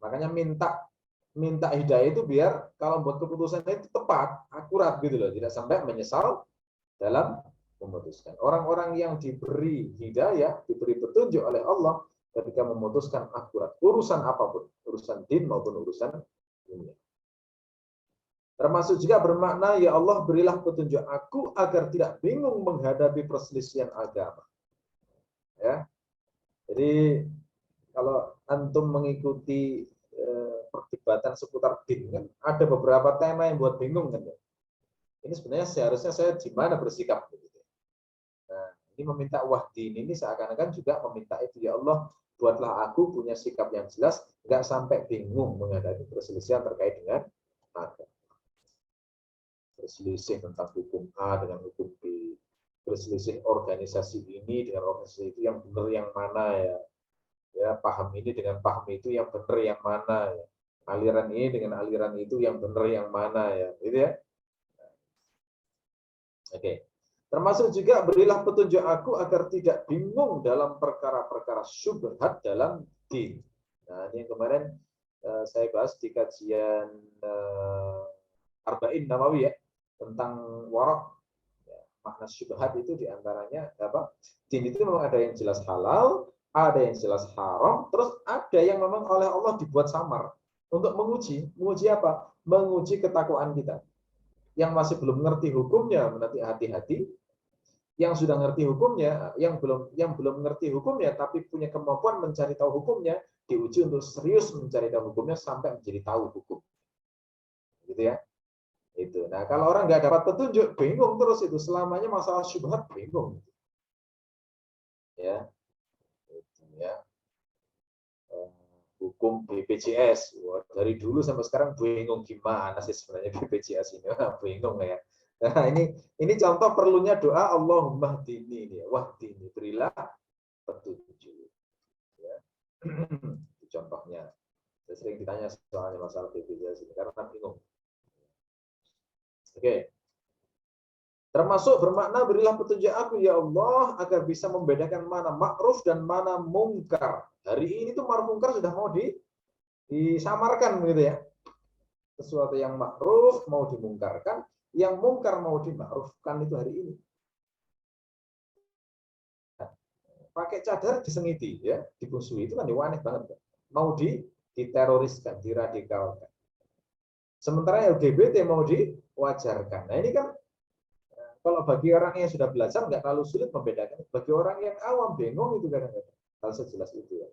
Makanya minta hidayah itu biar kalau buat keputusan itu tepat, akurat gitu loh, tidak sampai menyesal dalam memutuskan. Orang-orang yang diberi hidayah, diberi petunjuk oleh Allah ketika memutuskan akurat urusan apapun, urusan din maupun urusan dunia. Termasuk juga bermakna, ya Allah berilah petunjuk aku agar tidak bingung menghadapi perselisihan agama. Ya, jadi kalau antum mengikuti perdebatan seputar din kan ada beberapa tema yang buat bingung kan ya. Ini sebenarnya seharusnya saya di mana bersikap begitu. Nah, ini meminta wahdin ini seakan-akan juga meminta itu, ya Allah, buatlah aku punya sikap yang jelas, nggak sampai bingung menghadapi perselisihan terkait dengan agama. Berselisih tentang hukum A dengan hukum B, berselisih organisasi ini dengan organisasi itu, yang benar yang mana ya, ya paham ini dengan paham itu yang benar yang mana ya, aliran ini dengan aliran itu yang benar yang mana ya, gitu ya. Oke. Termasuk juga berilah petunjuk aku agar tidak bingung dalam perkara-perkara syubhat dalam din. Nah, ini yang kemarin saya bahas di kajian Arba'in Nawawi ya, tentang warok. Ya, makna syubhat itu diantaranya apa? Din itu memang ada yang jelas halal, ada yang jelas haram, terus ada yang memang oleh Allah dibuat samar untuk menguji apa? Menguji ketakwaan kita. Yang masih belum ngerti hukumnya nanti hati-hati. Yang sudah ngerti hukumnya, yang belum ngerti hukumnya tapi punya kemampuan mencari tahu hukumnya, diuji untuk serius mencari tahu hukumnya sampai menjadi tahu hukum. Gitu ya. Itu. Nah, kalau orang nggak dapat petunjuk, bingung terus itu, selamanya masalah syubhat bingung. Ya. Itu ya. Hukum BPJS. Wah, dari dulu sampai sekarang bingung gimana sih sebenarnya BPJS ini. Bingung ya. Nah, ini contoh perlunya doa Allahumma hdini, wahdini, berilah petunjuk. Ya. Itu contohnya. Saya sering ditanya soalnya masalah BPJS ini karena bingung. Oke. Termasuk bermakna berilah petunjuk aku ya Allah agar bisa membedakan mana ma'ruf dan mana mungkar. Hari ini tuh ma'ruf mungkar sudah mau disamarkan begitu ya. Sesuatu yang ma'ruf mau dimungkarkan, yang mungkar mau dima'rufkan itu hari ini. Nah, pakai cadar disengiti ya, dibusui itu kan aneh banget kan. Mau diteroriskan, diradikalkan. Sementara LGBT mau diwajarkan. Nah, ini kan kalau bagi orang yang sudah belajar nggak terlalu sulit membedakan. Bagi orang yang awam bingung itu kadang-kadang. Hal sejelas itu ya.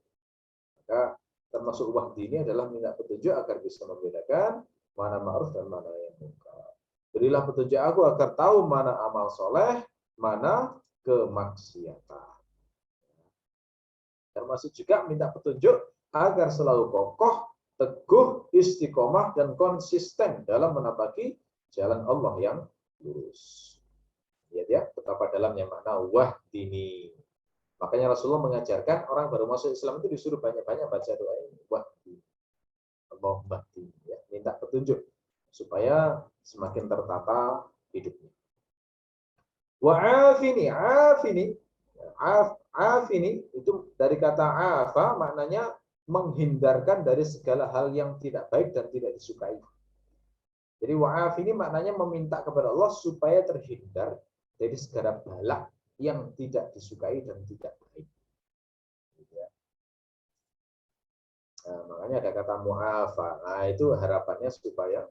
Maka termasuk wahdi ini adalah minta petunjuk agar bisa membedakan mana ma'ruf dan mana yang mungkar. Berilah petunjuk aku agar tahu mana amal soleh, mana kemaksiatan. Termasuk juga minta petunjuk agar selalu kokoh, teguh, istiqomah, dan konsisten dalam menapaki jalan Allah yang lurus. Lihat ya, betapa dalamnya makna wahdini. Makanya Rasulullah mengajarkan orang baru masuk Islam itu disuruh banyak-banyak baca doa ini. Wahdini. Allahumma hdini. Ya, minta petunjuk supaya semakin tertata hidupnya. Wa'afini, afini, afini itu dari kata afa, maknanya menghindarkan dari segala hal yang tidak baik dan tidak disukai. Jadi wa'afini maknanya meminta kepada Allah supaya terhindar dari segala bala yang tidak disukai dan tidak baik. Nah, makanya ada kata mu'afa. Nah, itu harapannya supaya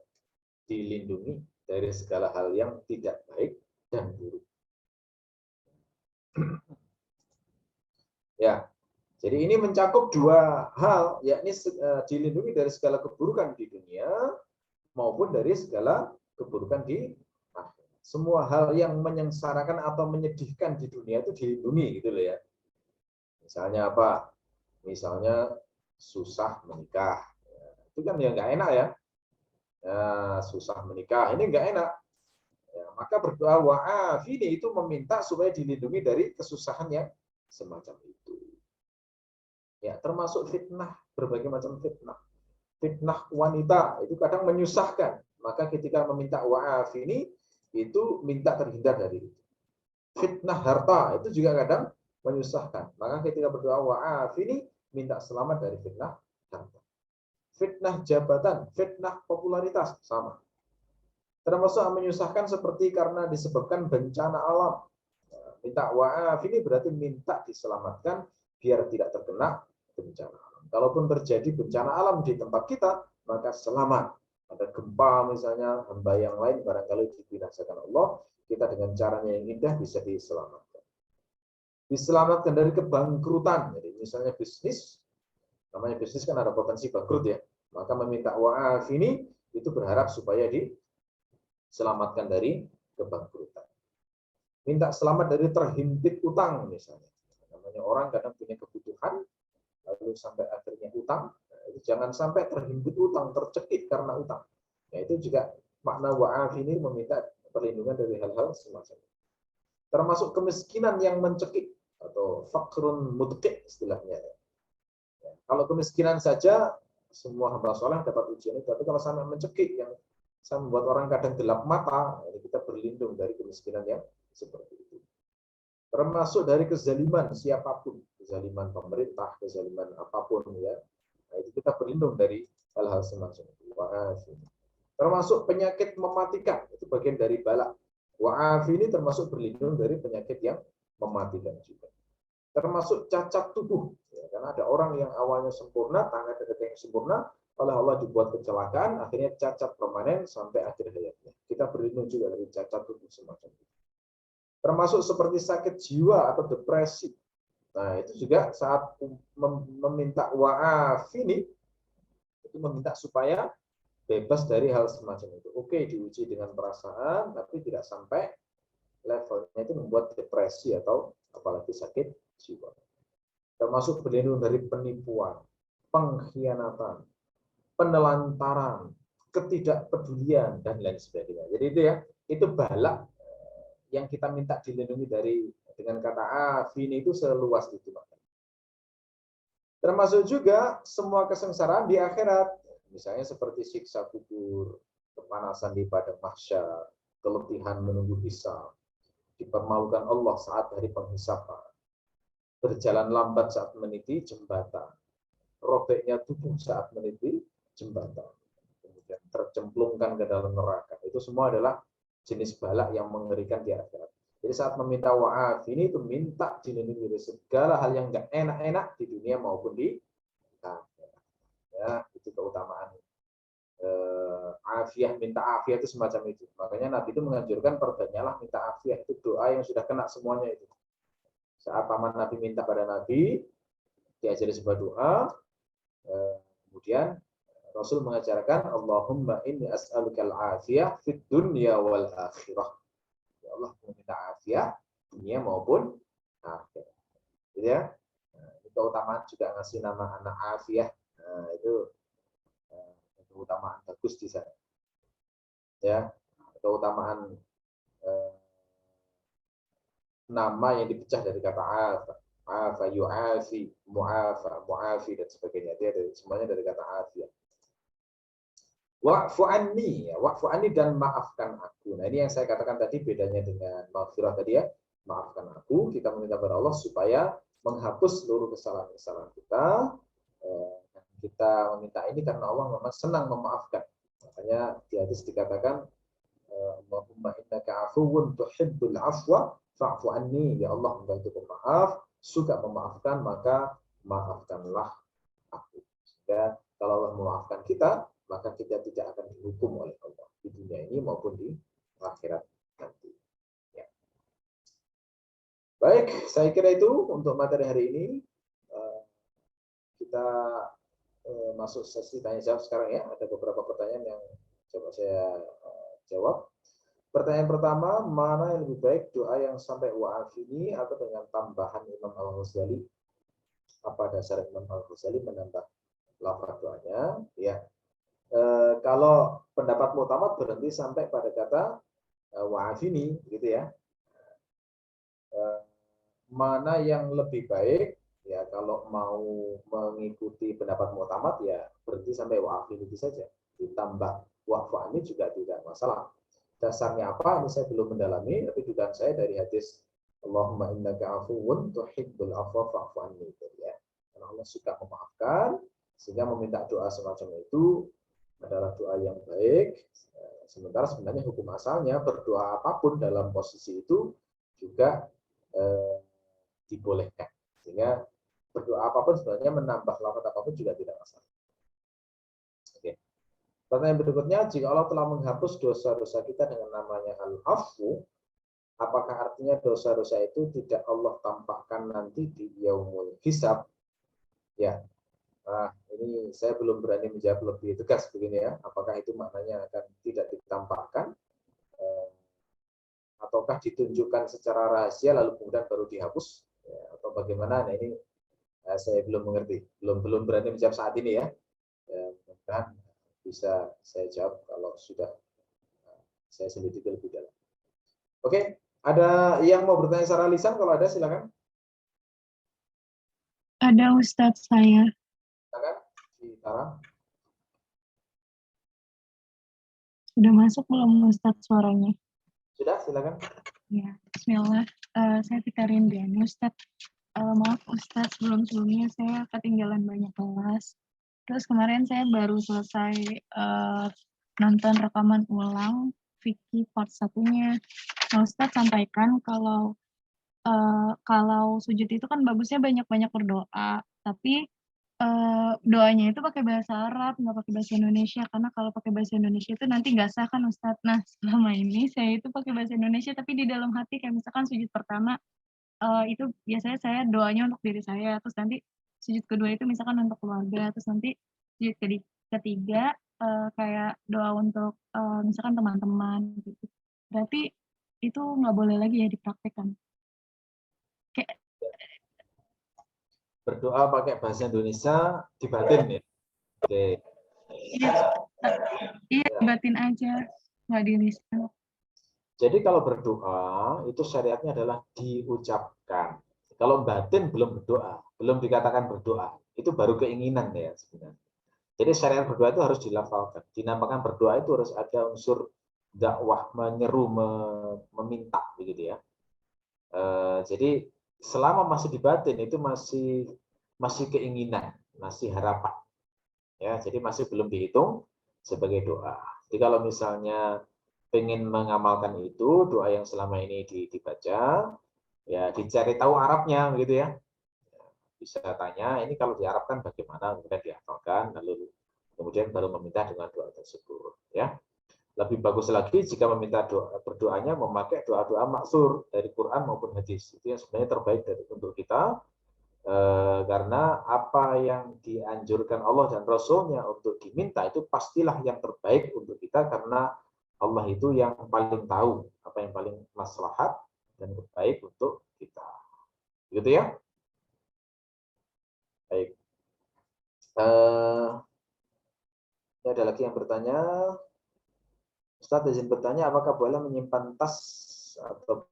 dilindungi dari segala hal yang tidak baik dan buruk. Ya, jadi ini mencakup dua hal, yakni dilindungi dari segala keburukan di dunia maupun dari segala keburukan di akhirat. Semua hal yang menyengsarakan atau menyedihkan di dunia itu dilindungi gitu loh ya. Misalnya apa? Misalnya susah menikah. Itu kan ya nggak enak ya. Susah menikah, ini nggak enak. Ya, maka berdoa wa'afini itu meminta supaya dilindungi dari kesusahan yang semacam itu. Ya, termasuk fitnah, berbagai macam fitnah. Fitnah wanita itu kadang menyusahkan. Maka ketika meminta wa'afini itu minta terhindar dari itu. Fitnah harta itu juga kadang menyusahkan. Maka ketika berdoa wa'afini minta selamat dari fitnah harta. Fitnah jabatan, fitnah popularitas sama. Termasuk menyusahkan seperti karena disebabkan bencana alam. Minta wa'af ini berarti minta diselamatkan biar tidak terkena bencana alam. Kalaupun terjadi bencana alam di tempat kita, maka selamat. Ada gempa misalnya, hamba yang lain barangkali dibinasakan Allah, kita dengan caranya yang indah bisa diselamatkan. Diselamatkan dari kebangkrutan. Jadi misalnya bisnis, namanya bisnis kan ada potensi bangkrut ya. Maka meminta wa'afini itu berharap supaya diselamatkan dari kebangkrutan. Minta selamat dari terhimpit utang misalnya. Namanya orang kadang punya kebutuhan, lalu sampai akhirnya utang. Itu jangan sampai terhimpit utang, tercekik karena utang. Nah, itu juga makna wa'afini meminta perlindungan dari hal-hal semacam itu. Termasuk kemiskinan yang mencekik atau fakrun mudqi istilahnya. Ya, kalau kemiskinan saja semua hamba soleh dapat ujian itu, tapi kalau sampai mencekik yang membuat orang kadang gelap mata, ini kita berlindung dari kemiskinan yang seperti itu. Termasuk dari kezaliman siapapun, kezaliman pemerintah, kezaliman apapun ya. Nah, itu kita berlindung dari hal-hal semacam itu. Termasuk penyakit mematikan, itu bagian dari bala. Wa'afini termasuk berlindung dari penyakit yang mematikan juga. Termasuk cacat tubuh, ya, karena ada orang yang awalnya sempurna, tangan dan kaki yang sempurna, oleh Allah dibuat kecelakaan, akhirnya cacat permanen sampai akhir hayatnya. Kita berlindung juga dari cacat tubuh semacam itu. Termasuk seperti sakit jiwa atau depresi. Nah, itu juga saat meminta wa'afini, itu meminta supaya bebas dari hal semacam itu. Oke, diuji dengan perasaan, tapi tidak sampai levelnya itu membuat depresi atau apalagi sakit jiwa. Termasuk berlindung dari penipuan, pengkhianatan, penelantaran, ketidakpedulian, dan lain sebagainya. Jadi itu ya, itu balak yang kita minta dilindungi dari dengan kata afini itu seluas itu. Termasuk juga semua kesengsaraan di akhirat, misalnya seperti siksa kubur, kepanasan di padang mahsyar, keletihan menunggu hisab, dipermalukan Allah saat hari penghisapan, berjalan lambat saat meniti jembatan, robeknya tubuh saat meniti jembatan, kemudian tercemplungkan ke dalam neraka. Itu semua adalah jenis balak yang mengerikan di akhirat. Jadi saat meminta wa'af ini itu minta dilindungi dari segala hal yang enggak enak-enak di dunia maupun di akhirat. Ya, itu keutamaan afiah, minta afiah itu semacam itu. Makanya Nabi itu menganjurkan perbanyaklah minta afiah, itu doa yang sudah kena semuanya itu. Saat paman Nabi minta pada Nabi, diajari sebuah doa, kemudian Rasul mengajarkan Allahumma inni as'alukal afiyah fid dunya wal akhirah. Ya Allah, meminta afiah dunia maupun akhirat. Gitu ya. Nah, itu keutamaan juga ngasih nama anak afiah. Nah, itu keutamaan bagus di sana. Ya, keutamaan nama yang dipecah dari kata afa, yu'afi, mu'afa, mu'afi dan sebagainya. Dia dari semuanya dari kata afiah. Wa'fu anni, ya, wa'fu anni dan maafkan aku. Nah, ini yang saya katakan tadi bedanya dengan maghfirah tadi ya. Maafkan aku, kita meminta kepada Allah supaya menghapus seluruh kesalahan-kesalahan kita. Kita meminta ini karena Allah memang senang memaafkan. Makanya di hadis dikatakan Allahumma innaka afuwun tuhibbul afwa fa'fu anni, ya Allah membantu pemaaf, suka memaafkan, maka maafkanlah aku. Sehingga kalau Allah memaafkan kita, maka kita tidak akan dihukum oleh Allah di dunia ini maupun di akhirat nanti. Ya. Baik, saya kira itu untuk materi hari ini. Kita masuk sesi tanya jawab sekarang ya. Ada beberapa pertanyaan yang coba saya jawab. Pertanyaan pertama, mana yang lebih baik doa yang sampai wa'afini atau dengan tambahan Imam Al-Ghazali? Apa dasar Imam Al-Ghazali menambah lafaz doanya? Ya. Kalau pendapat muktamad berhenti sampai pada kata wa'afini, gitu ya. Mana yang lebih baik? Ya, kalau mau mengikuti pendapat muktamad ya berhenti sampai wa'afini itu saja. Ditambah wa'fani juga tidak masalah. Dasarnya apa? Ini saya belum mendalami, tapi dugaan saya dari hadis Allahumma innaka afuwun tuhibbul afwa fa'fu anni, ya. Karena Allah suka memaafkan, sehingga meminta doa semacam itu adalah doa yang baik. Sementara sebenarnya hukum asalnya berdoa apapun dalam posisi itu juga dibolehkan. Sehingga berdoa apapun sebenarnya menambah lafaz apapun juga tidak masalah. Oke. Pertanyaan berikutnya, jika Allah telah menghapus dosa-dosa kita dengan namanya Al-Afu, apakah artinya dosa-dosa itu tidak Allah tampakkan nanti di yaumul hisab? Ya, Ini saya belum berani menjawab lebih tegas begini ya. Apakah itu maknanya akan tidak ditampakkan ataukah ditunjukkan secara rahasia lalu kemudian baru dihapus ya, atau bagaimana? Nah ini saya belum mengerti, belum berani menjawab saat ini ya. Mudah-mudahan bisa saya jawab kalau sudah saya selidiki lebih dalam. Oke, ada yang mau bertanya secara lisan? Kalau ada silakan. Ada Ustadz saya. Silakan, Tara. Sudah masuk belum Ustadz suaranya? Sudah, silakan. Ya, Bismillah. Saya Fitarin Diani Ustadz. Maaf Ustadz, sebelumnya saya ketinggalan banyak kelas. Terus kemarin saya baru selesai nonton rekaman ulang Vicky part 1-nya. Nah, Ustadz sampaikan kalau sujud itu kan bagusnya banyak-banyak berdoa, tapi doanya itu pakai bahasa Arab, nggak pakai bahasa Indonesia, karena kalau pakai bahasa Indonesia itu nanti nggak sah kan Ustadz. Nah, selama ini saya itu pakai bahasa Indonesia, tapi di dalam hati kayak misalkan sujud pertama, itu biasanya saya doanya untuk diri saya, terus nanti sujud kedua itu misalkan untuk keluarga, terus nanti sujud ketiga kayak doa untuk misalkan teman-teman gitu. Berarti itu nggak boleh lagi ya dipraktekkan. Kayak Berdoa pakai bahasa Indonesia di batin ya. Oke. Iya, batin aja, nggak di lisan. Jadi kalau berdoa itu syariatnya adalah diucapkan. Kalau batin belum berdoa, belum dikatakan berdoa, itu baru keinginan ya sebenarnya. Jadi syariat berdoa itu harus dilafalkan. Dinamakan berdoa itu harus ada unsur dakwah, menyeru, meminta begitu ya. Jadi selama masih di batin itu masih keinginan, masih harapan. Ya, jadi masih belum dihitung sebagai doa. Jadi kalau misalnya pengen mengamalkan itu, doa yang selama ini dibaca, ya dicari tahu Arabnya gitu ya. Bisa tanya, ini kalau diarabkan bagaimana, kemudian dihafalkan, lalu kemudian baru meminta dengan doa tersebut. Ya, lebih bagus lagi jika meminta berdoanya memakai doa-doa maksur dari Quran maupun hadis. Itu yang sebenarnya terbaik untuk kita, karena apa yang dianjurkan Allah dan Rasulnya untuk diminta itu pastilah yang terbaik untuk kita, karena Allah itu yang paling tahu apa yang paling maslahat dan terbaik untuk kita. Gitu ya. Baik. Ada lagi yang bertanya. Ustaz izin bertanya, apakah boleh menyimpan tas atau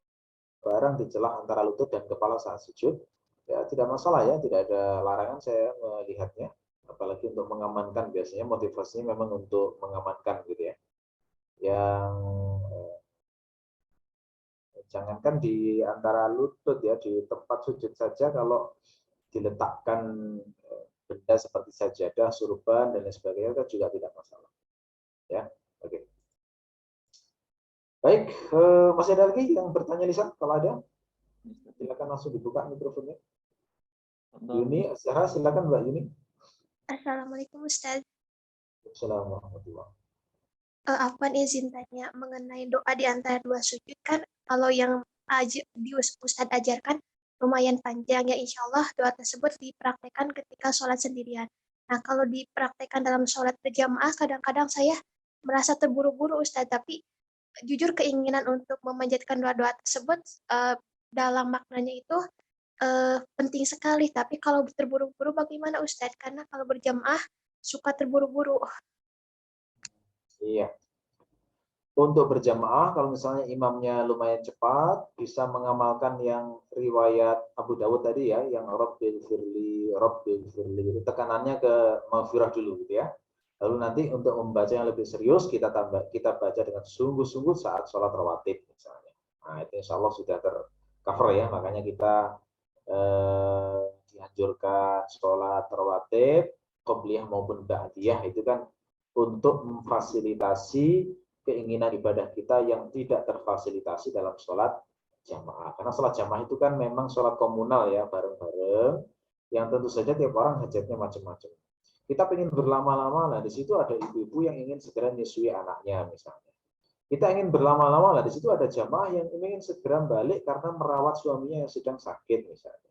barang di celah antara lutut dan kepala saat sujud? Ya, tidak masalah ya, tidak ada larangan saya melihatnya. Apalagi untuk mengamankan, biasanya motivasinya memang untuk mengamankan gitu ya. Yang jangankan di antara lutut ya, di tempat sujud saja kalau diletakkan benda seperti sajadah, surban dan lain sebagainya kan juga tidak masalah. Ya, oke. Baik, masih ada lagi yang bertanya Lisan? Kalau ada, silakan langsung dibuka mikrofonnya. Yuni, Azhara, silakan Mbak Yuni. Assalamualaikum Ustaz. Assalamualaikum. Afwan izin tanya mengenai doa di antara dua sujud, kan kalau yang Ustaz ajarkan lumayan panjang ya, insya Allah doa tersebut dipraktekkan ketika sholat sendirian. Nah kalau dipraktekkan dalam sholat berjamaah kadang-kadang saya merasa terburu-buru Ustaz, tapi jujur keinginan untuk memanjatkan doa-doa tersebut dalam maknanya itu penting sekali. Tapi kalau terburu-buru bagaimana Ustaz? Karena kalau berjamaah suka terburu-buru. Iya. Untuk berjamaah, kalau misalnya imamnya lumayan cepat, bisa mengamalkan yang riwayat Abu Dawud tadi ya, yang Rabbil firli, itu tekanannya ke maghfirah dulu gitu ya. Lalu nanti untuk membaca yang lebih serius, kita baca dengan sungguh-sungguh saat sholat rawatib misalnya. Nah itu insya Allah sudah tercover ya, makanya kita dianjurkan sholat rawatib, qobliyah maupun ba'diyah itu kan untuk memfasilitasi keinginan ibadah kita yang tidak terfasilitasi dalam sholat jamaah. Karena sholat jamaah itu kan memang sholat komunal ya, bareng-bareng, yang tentu saja tiap orang hajatnya macam-macam. Kita ingin berlama-lama, nah di situ ada ibu-ibu yang ingin segera menyusui anaknya misalnya. Kita ingin berlama-lama, nah di situ ada jamaah yang ingin segera balik karena merawat suaminya yang sedang sakit misalnya.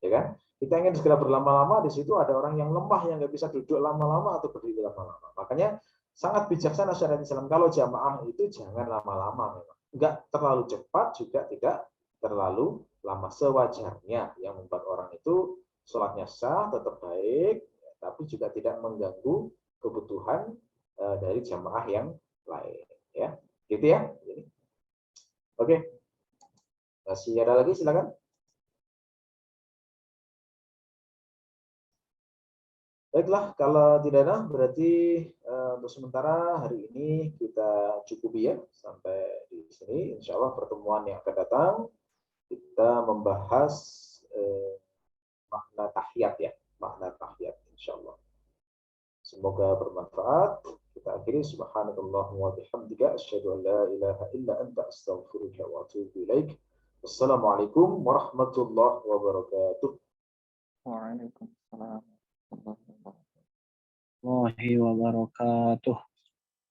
Ya kan? Kita ingin segera berlama-lama, di situ ada orang yang lemah yang nggak bisa duduk lama-lama atau berdiri lama-lama. Makanya sangat bijaksana syariat Islam. Kalau jamaah itu jangan lama-lama memang. Nggak terlalu cepat, juga tidak terlalu lama, sewajarnya yang membuat orang itu sholatnya sah, tetap baik, tapi juga tidak mengganggu kebutuhan dari jamaah yang lain. Ya, gitu ya. Oke, masih ada lagi, silakan. Baiklah, kalau tidak ada, berarti untuk sementara hari ini kita cukupi ya sampai di sini. Insya Allah pertemuan yang akan datang kita membahas makna tahiyat ya, makna tahiyat insya Allah. Semoga bermanfaat. Kita akhiri subhanakallahumma wa bihamdika asyhadu an la ilaha illa anta astaghfiruka wa atubu ilaik. Wassalamualaikum warahmatullahi wabarakatuh. Waalaikumsalam warahmatullahi wabarakatuh.